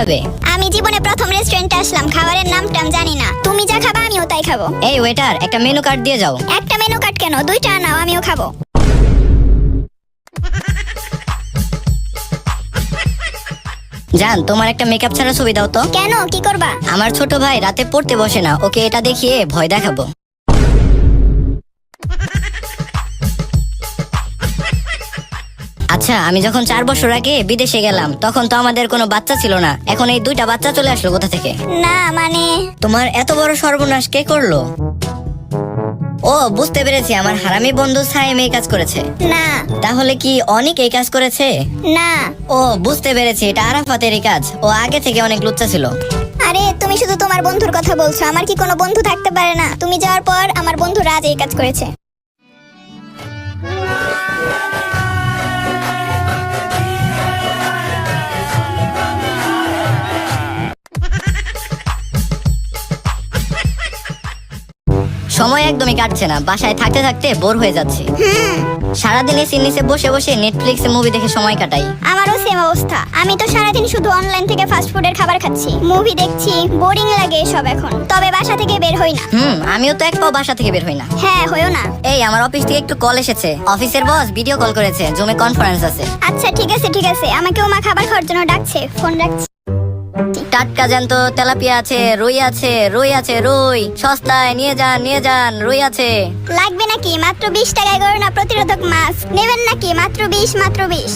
খাবে? আমি জীবনে প্রথম রেস্টুরেন্টে আসলাম, খাবারের নামটা আমি জানি না। তুমি যা খাবা আমিও তাই খাবো। এই ওয়েটার, একটা মেনু কার্ড দিয়ে যাও। একটা মেনু কার্ড কেন, দুইটা নাও, আমিও খাবো। জান, তোমার একটা মেকআপ ছাড়া ছবি দাও তো। কেন, কি করবা? আমার ছোট ভাই রাতে পড়তে বসে না, ওকে এটা দেখিয়ে ভয় দেখাবো। আচ্ছা, আমি যখন 4 বছর আগে বিদেশে গেলাম তখন তো আমাদের কোনো বাচ্চা ছিল না, এখন এই 2টা বাচ্চা চলে আসলো কোথা থেকে? না মানে তোমার এত বড় সর্বনাশ কে করলো? ও, বুঝতে পেরেছি, আমার হারামি বন্ধু সাইম এই কাজ করেছে। না তাহলে কি অনেক এই কাজ করেছে? না। ও, বুঝতে পেরেছি, এটা আরাফাতেরই কাজ। ও আগে থেকে অনেক লুচ্চা ছিল। আরে তুমি শুধু তোমার বন্ধুর কথা বলছো, আমার কি কোনো বন্ধু থাকতে পারে না? তুমি যাওয়ার পর আমার বন্ধু রাজ এই কাজ করেছে। সময় একদমই কাটছে না, বাসায় থাকতে থাকতে বোর হয়ে যাচ্ছি। সারাদিন এসির নিচে বসে বসে নেটফ্লিক্সে মুভি দেখে সময় কাটাই। আমারও সেম অবস্থা। আমি তো সারাদিন শুধু অনলাইন থেকে ফাস্ট ফুডের খাবার খাচ্ছি, মুভি দেখছি, বোরিং লাগে এসব এখন। তবে বাসা থেকে বের হই না। আমিও তো এক পাও বাসা থেকে বের হই না। হ্যাঁ, হইও না। এই, আমার অফিস থেকে একটু কল এসেছে, অফিসের বস ভিডিও কল করেছে, জুমে কনফারেন্স আছে। আচ্ছা ঠিক আছে ঠিক আছে, আমাকেও মা খাবার খাওয়ার জন্য ডাকছে, ফোন রাখছি। টাটকা জ্যান্ত তেলাপিয়া আছে, রুই আছে, রুই আছে, রুই সস্তায় নিয়ে যান, নিয়ে যান, রুই আছে। লাগবে নাকি? মাত্র 20 টাকায় করোনা প্রতিরোধক মাছ নেবেন নাকি? মাত্র 20, মাত্র 20।